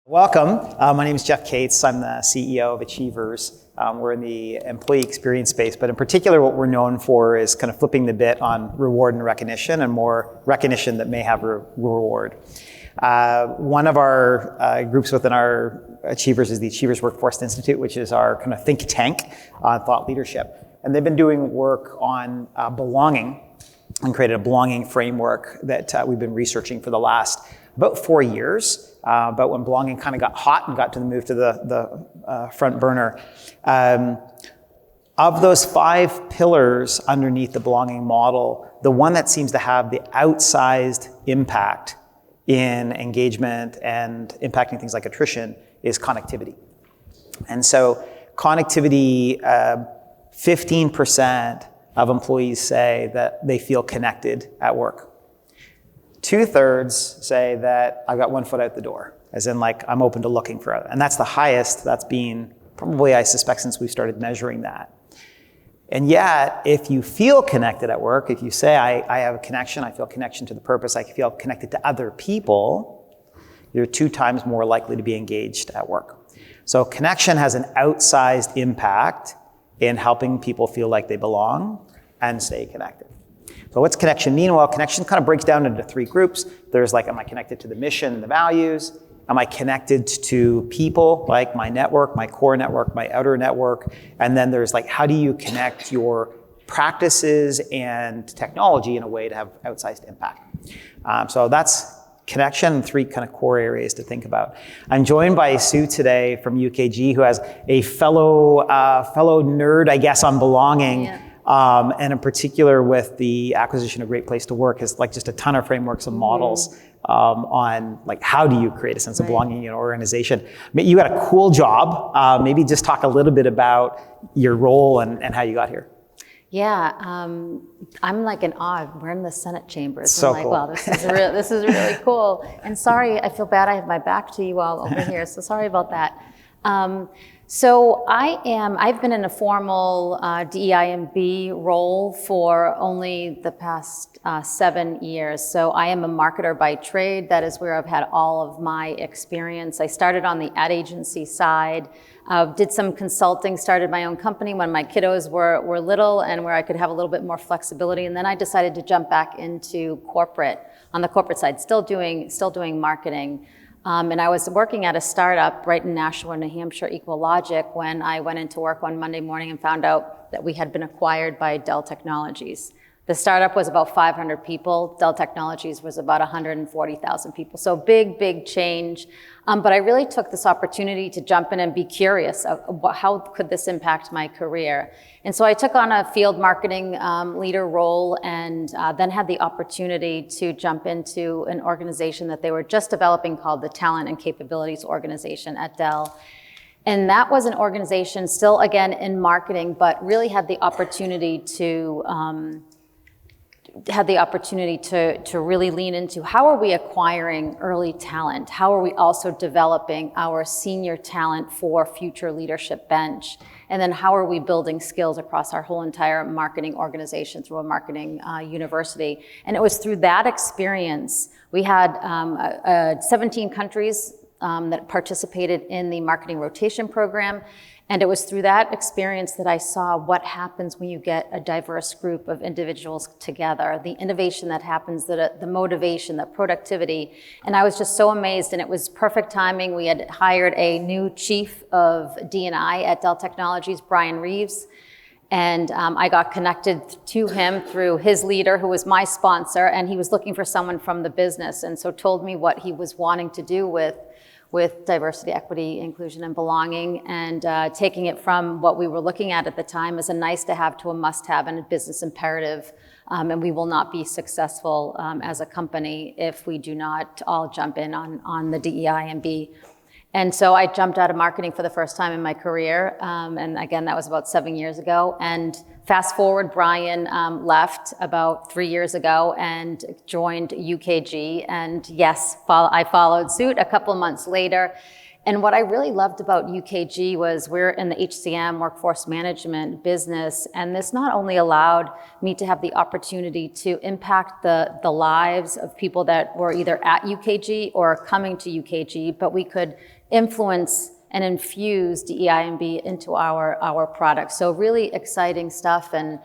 Welcome. My name is Jeff Cates. I'm the CEO of Achievers. We're in the employee experience space, but in particular, what we're known for is kind of flipping the bit on reward and recognition, and more recognition that may have reward. One of our groups within our Achievers is the Achievers Workforce Institute, which is our kind of think tank on thought leadership. And they've been doing work on belonging and created a belonging framework that we've been researching for the last about 4 years. But when belonging kind of got hot and got to the move to the front burner, of those 5 pillars underneath the belonging model, the one that seems to have the outsized impact in engagement and impacting things like attrition is connectivity. And so connectivity, 15% of employees say that they feel connected at work. 2/3 say that I've got one foot out the door, as in like I'm open to looking for other. And that's the highest that's been probably, I suspect, since we started measuring that. And yet, if you feel connected at work, if you say I have a connection, I feel connection to the purpose, I feel connected to other people, you're 2 times more likely to be engaged at work. So connection has an outsized impact in helping people feel like they belong and stay connected. So what's connection mean? Well, connection kind of breaks down into 3 groups. There's like, am I connected to the mission and the values? Am I connected to people, like my network, my core network, my outer network? And then there's like, how do you connect your practices and technology in a way to have outsized impact? So that's connection, 3 kind of core areas to think about. I'm joined by Sue today from UKG, who has a fellow nerd, I guess, on belonging. Yeah. And in particular with the acquisition of Great Place to Work is like just a ton of frameworks and models on like how do you create a sense of belonging in an organization. You got a cool job. Maybe just talk a little bit about your role and how you got here. Yeah, I'm like in awe. We're in the Senate chambers. So I'm like, cool. wow, this is really cool. And sorry, I feel bad I have my back to you all over here, so sorry about that. So I've been in a formal DEI&B role for only the past 7 years. So I am a marketer by trade. That is where I've had all of my experience. I started on the ad agency side, did some consulting, started my own company when my kiddos were little and where I could have a little bit more flexibility. And then I decided to jump back into corporate, on the corporate side, still doing marketing. And I was working at a startup right in Nashua, New Hampshire, EqualLogic, when I went into work one Monday morning and found out that we had been acquired by Dell Technologies. The startup was about 500 people. Dell Technologies was about 140,000 people. So big change. But I really took this opportunity to jump in and be curious of how could this impact my career. And so I took on a field marketing leader role and then had the opportunity to jump into an organization that they were just developing called the Talent and Capabilities Organization at Dell. And that was an organization still, again, in marketing, but really had the opportunity to really lean into how are we acquiring early talent? How are we also developing our senior talent for future leadership bench? And then how are we building skills across our whole entire marketing organization through a marketing university? And it was through that experience, we had 17 countries that participated in the marketing rotation program. And it was through that experience that I saw what happens when you get a diverse group of individuals together, the innovation that happens, the motivation, the productivity. And I was just so amazed, and it was perfect timing. We had hired a new chief of D&I at Dell Technologies, Brian Reeves. And I got connected to him through his leader, who was my sponsor, and he was looking for someone from the business. And so told me what he was wanting to do with diversity, equity, inclusion, and belonging, and taking it from what we were looking at the time as a nice to have to a must have and a business imperative. And we will not be successful as a company if we do not all jump in on the DEI&B. And so I jumped out of marketing for the first time in my career. And again, that was about 7 years ago. And fast forward, Brian left about 3 years ago and joined UKG. And yes, I followed suit a couple of months later. And what I really loved about UKG was we're in the HCM, workforce management business, and this not only allowed me to have the opportunity to impact the lives of people that were either at UKG or coming to UKG, but we could influence and infuse DEI and B into our products. So really exciting stuff. And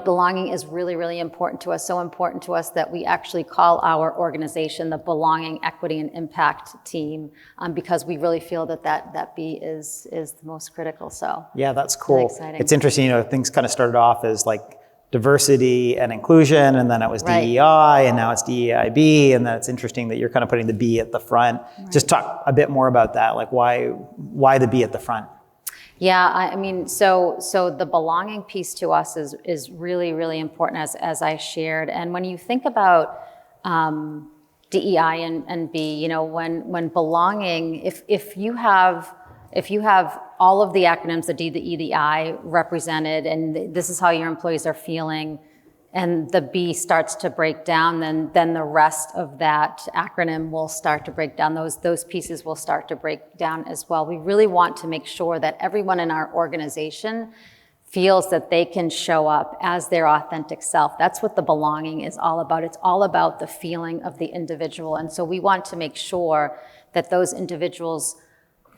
belonging is really, really important to us, so important to us that we actually call our organization the Belonging, Equity, and Impact Team, because we really feel that B is the most critical. So yeah, that's cool. exciting. It's interesting, things kind of started off as like diversity and inclusion, and then it was Right. DEI, and now it's DEIB, and then it's interesting that you're kind of putting the B at the front. Right. Just talk a bit more about that, like why the B at the front? Yeah, I mean, so the belonging piece to us is really, really important, as I shared. And when you think about DEI and B, when belonging, if you have all of the acronyms, the D, the E, the I represented, and this is how your employees are feeling, and the B starts to break down, then the rest of that acronym will start to break down. Those pieces will start to break down as well. We really want to make sure that everyone in our organization feels that they can show up as their authentic self. That's what the belonging is all about. It's all about the feeling of the individual. And so we want to make sure that those individuals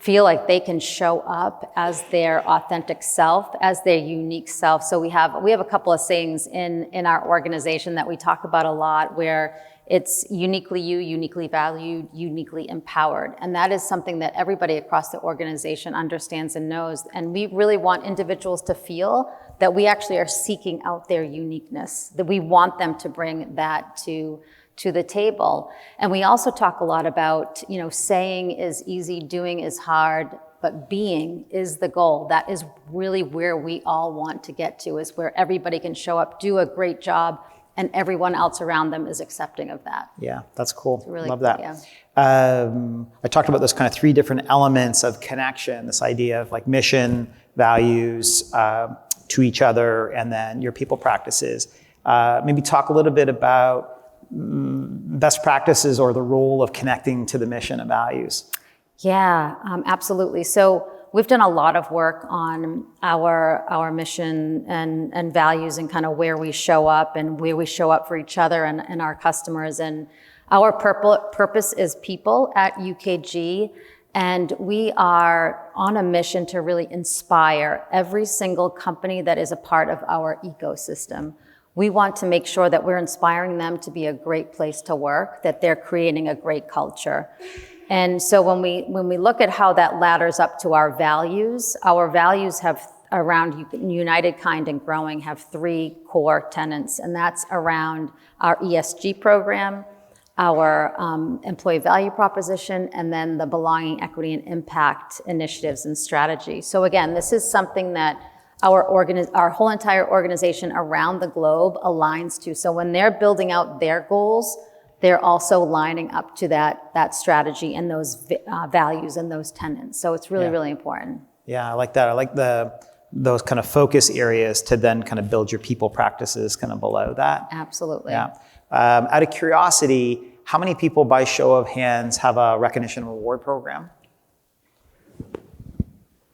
feel like they can show up as their authentic self, as their unique self. So we have a couple of sayings in our organization that we talk about a lot, where it's uniquely you, uniquely valued, uniquely empowered. And that is something that everybody across the organization understands and knows. And we really want individuals to feel that we actually are seeking out their uniqueness, that we want them to bring that to the table. And we also talk a lot about, saying is easy, doing is hard, but being is the goal. That is really where we all want to get to, is where everybody can show up, do a great job, and everyone else around them is accepting of that. Yeah, that's cool. It's really Love cool, that. yeah. I talked about those kind of three different elements of connection, this idea of like mission, values to each other, and then your people practices. Maybe talk a little bit about best practices or the role of connecting to the mission and values. Yeah, absolutely. So we've done a lot of work on our mission and values, and kind of where we show up and where we show up for each other and our customers. And our purpose is people at UKG. And we are on a mission to really inspire every single company that is a part of our ecosystem. We want to make sure that we're inspiring them to be a great place to work, that they're creating a great culture. And so when we look at how that ladders up to our values have around United, Kind, and Growing have three core tenets, and that's around our ESG program, our employee value proposition, and then the Belonging, Equity, and Impact initiatives and strategy. So again, this is something that our whole entire organization around the globe aligns to. So when they're building out their goals, they're also lining up to that strategy and those values and those tenets. So it's really, really important. Yeah, I like that. I like those kind of focus areas to then kind of build your people practices kind of below that. Absolutely. Yeah. Out of curiosity, how many people by show of hands have a recognition and reward program?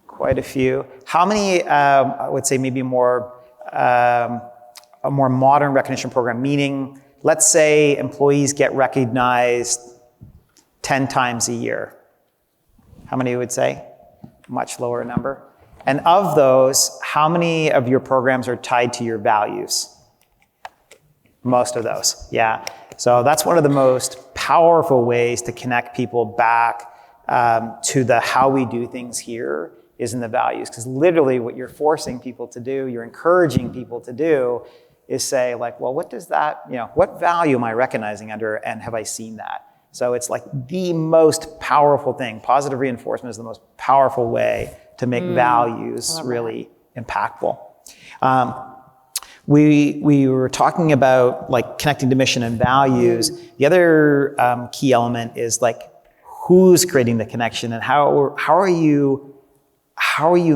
Quite a few. How many, I would say maybe a more modern recognition program, meaning let's say employees get recognized 10 times a year. How many would say? Much lower number. And of those, how many of your programs are tied to your values? Most of those, yeah. So that's one of the most powerful ways to connect people back to the how we do things here is in the values. Because literally what you're forcing people to do, you're encouraging people to do, is say like, well, what does that, what value am I recognizing under, and have I seen that? So it's like the most powerful thing. Positive reinforcement is the most powerful way to make values really impactful. We were talking about like connecting to mission and values. The other key element is like who's creating the connection, and how are you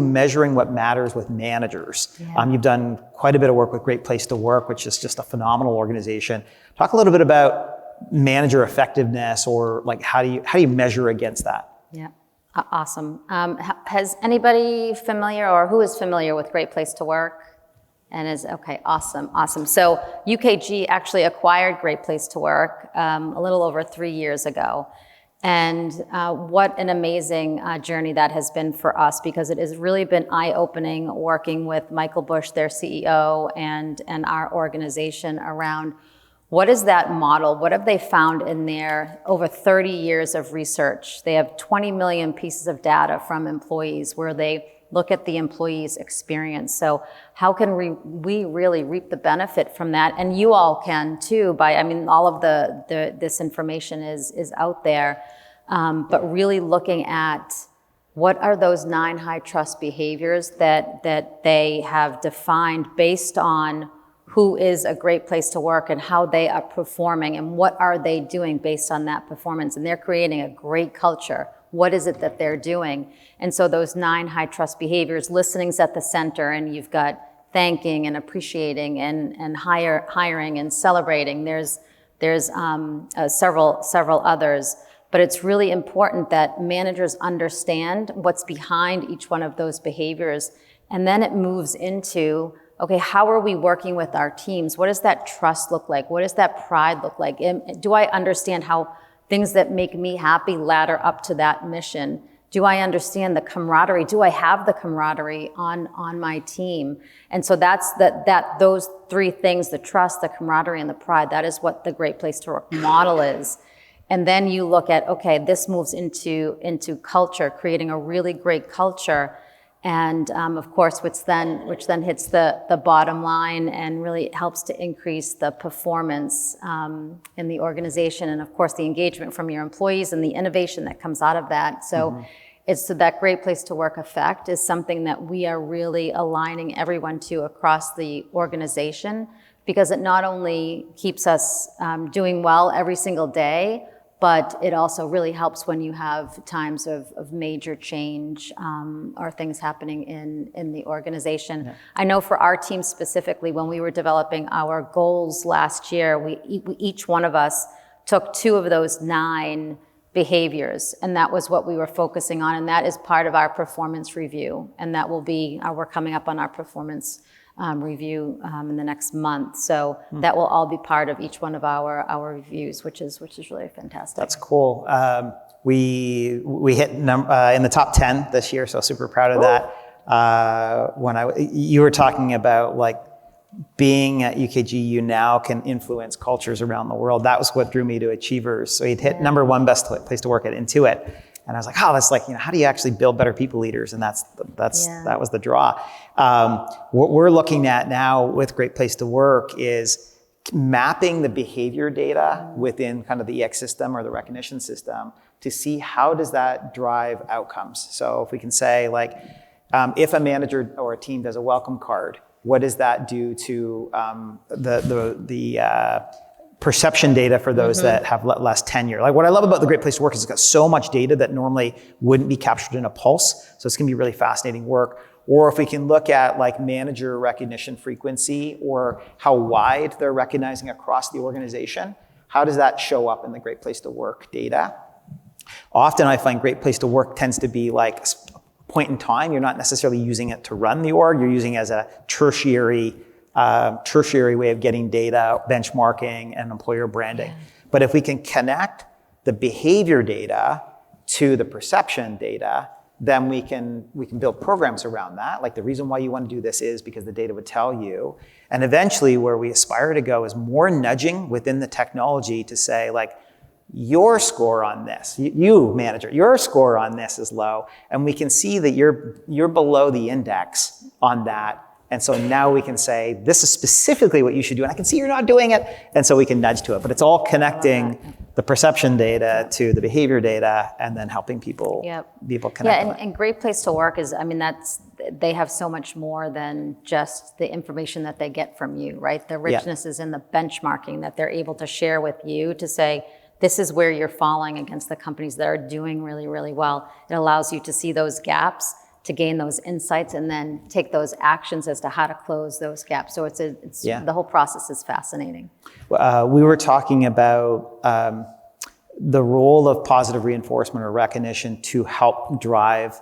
measuring what matters with managers? Yeah. You've done quite a bit of work with Great Place to Work, which is just a phenomenal organization. Talk a little bit about manager effectiveness, or like how do you measure against that? Yeah, awesome. Has anybody familiar, or who is familiar with Great Place to Work? And okay, awesome. So UKG actually acquired Great Place to Work a little over 3 years ago. And what an amazing journey that has been for us, because it has really been eye-opening working with Michael Bush, their CEO, and our organization around what is that model? What have they found in their over 30 years of research? They have 20 million pieces of data from employees where they look at the employee's experience. So how can we really reap the benefit from that? And you all can too, all of this information is out there, but really looking at what are those 9 high trust behaviors that they have defined based on who is a great place to work and how they are performing and what are they doing based on that performance. And they're creating a great culture. What is it that they're doing? And so those 9 high trust behaviors, listening's at the center, and you've got thanking and appreciating and hiring and celebrating. There's several others, but it's really important that managers understand what's behind each one of those behaviors. And then it moves into, okay, how are we working with our teams? What does that trust look like? What does that pride look like? Do I understand how things that make me happy ladder up to that mission? Do I understand the camaraderie? Do I have the camaraderie on my team? And so that's those 3 things, the trust, the camaraderie, and the pride, that is what the Great Place to Work model is. And then you look at, okay, this moves into culture, creating a really great culture. And of course, which then hits the bottom line and really helps to increase the performance in the organization, and of course the engagement from your employees and the innovation that comes out of that. So it's that Great Place to Work effect is something that we are really aligning everyone to across the organization, because it not only keeps us doing well every single day, but it also really helps when you have times of major change or things happening in the organization. Yeah. I know for our team specifically, when we were developing our goals last year, we each one of us took 2 of those 9 behaviors, and that was what we were focusing on, and that is part of our performance review, and that will be, we're coming up on our performance review in the next month. So that will all be part of each one of our reviews, which is really fantastic. That's cool. We hit in the top 10 this year, so super proud of that. You were talking about like being at UKG, you now can influence cultures around the world. That was what drew me to Achievers. So he'd hit number 1 best place to work at Intuit. And I was like, that's like, how do you actually build better people leaders? And that was the draw. What we're looking at now with Great Place to Work is mapping the behavior data within kind of the EX system or the recognition system to see how does that drive outcomes. So if we can say like, if a manager or a team does a welcome card, what does that do to the perception data for those that have less tenure? Like what I love about the Great Place to Work is it's got so much data that normally wouldn't be captured in a pulse. So it's gonna be really fascinating work. Or if we can look at like manager recognition frequency or how wide they're recognizing across the organization, how does that show up in the Great Place to Work data? Often I find Great Place to Work tends to be like a point in time. You're not necessarily using it to run the org. You're using it as a tertiary way of getting data, benchmarking, and employer branding. Yeah. But if we can connect the behavior data to the perception data, then we can build programs around that. Like the reason why you want to do this is because the data would tell you. And eventually where we aspire to go is more nudging within the technology to say like, your score on this, you manager, your score on this is low. And we can see that you're below the index on that. And so now we can say, this is specifically what you should do. And I can see you're not doing it. And so we can nudge to it. But it's all connecting the perception data to the behavior data and then helping people connect. Yeah, and Great Place to Work is, they have so much more than just the information that they get from you, right? The richness is in the benchmarking that they're able to share with you to say, this is where you're falling against the companies that are doing really, really well. It allows you to see those gaps, to gain those insights, and then take those actions as to how to close those gaps. So the whole process is fascinating. We were talking about the role of positive reinforcement or recognition to help drive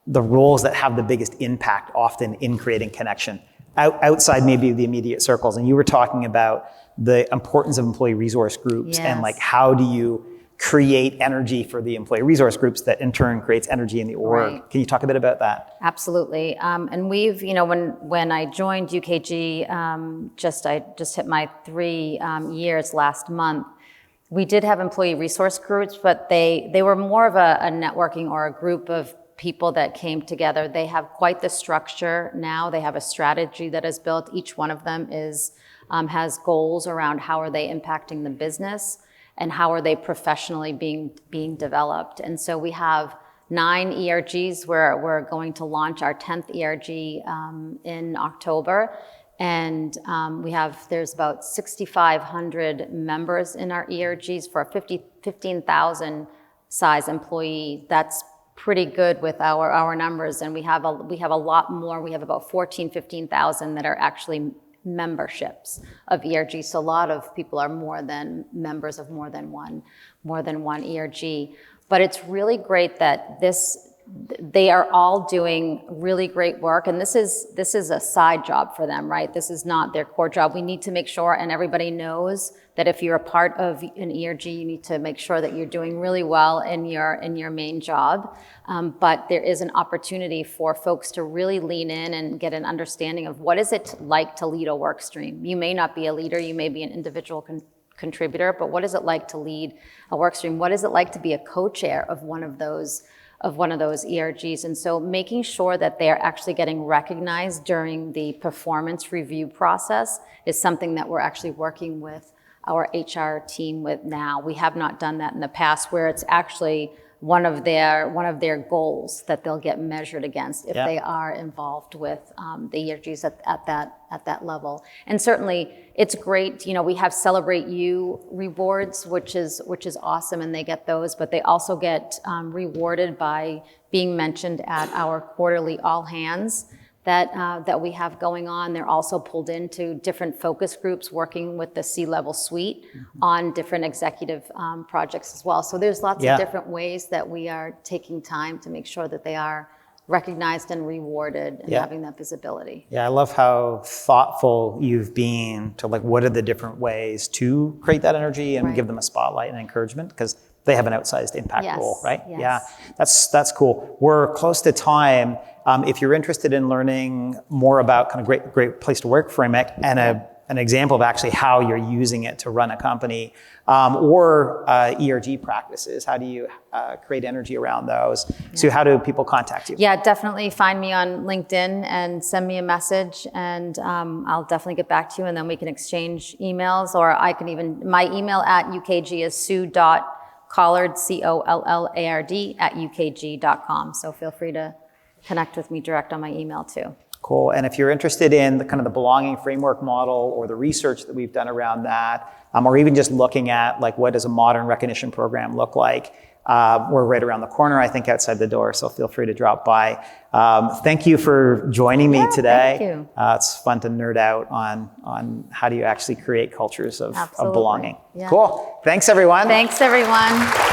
the roles that have the biggest impact often in creating connection outside maybe the immediate circles. And you were talking about the importance of employee resource groups and like how do you create energy for the employee resource groups that in turn creates energy in the org. Right. Can you talk a bit about that? Absolutely. And we've, when I joined UKG, I just hit my 3 years last month. We did have employee resource groups, but they were more of a networking or a group of people that came together. They have quite the structure now. They have a strategy that is built. Each one of them has goals around how are they impacting the business and how are they professionally being developed. And so we have 9 ERGs where we're going to launch our 10th ERG in October. And there's about 6,500 members in our ERGs for a 15,000 size employee. That's pretty good with our numbers. And we have a lot more. We have about 15,000 that are actually memberships of ERG. So a lot of people are more than members of more than one ERG. But it's really great that they are all doing really great work, and this is a side job for them, right? This is not their core job. We need to make sure, and everybody knows that if you're a part of an ERG, you need to make sure that you're doing really well in your main job. But there is an opportunity for folks to really lean in and get an understanding of what is it like to lead a work stream. You may not be a leader, you may be an individual contributor, but what is it like to lead a work stream? What is it like to be a co-chair of one of those ERGs? And so making sure that they're actually getting recognized during the performance review process is something that we're actually working with our HR team with now. We have not done that in the past, where it's actually one of their goals that they'll get measured against if they are involved with the ERGs at that level. And certainly it's great, we have Celebrate You rewards, which is awesome, and they get those, but they also get rewarded by being mentioned at our quarterly all hands that we have going on. They're also pulled into different focus groups working with the C-level suite on different executive projects as well. So there's lots of different ways that we are taking time to make sure that they are recognized and rewarded and having that visibility. Yeah, I love how thoughtful you've been to what are the different ways to create that energy and give them a spotlight and encouragement, because they have an outsized impact role, right? Yes. Yeah, that's cool. We're close to time. If you're interested in learning more about kind of great place to work framework and an example of actually how you're using it to run a company, or ERG practices, how do you create energy around those? So how do people contact you? Yeah, definitely find me on LinkedIn and send me a message, and I'll definitely get back to you, and then we can exchange emails, or my email at UKG is sue.collard, COLLARD @ukg.com. So feel free to connect with me direct on my email too. Cool. And if you're interested in the belonging framework model or the research that we've done around that, or even just looking at what does a modern recognition program look like, we're right around the corner, I think, outside the door. So feel free to drop by. Thank you for joining me today. Thank you. It's fun to nerd out on how do you actually create cultures of belonging. Yeah. Cool. Thanks, everyone. Thanks, everyone.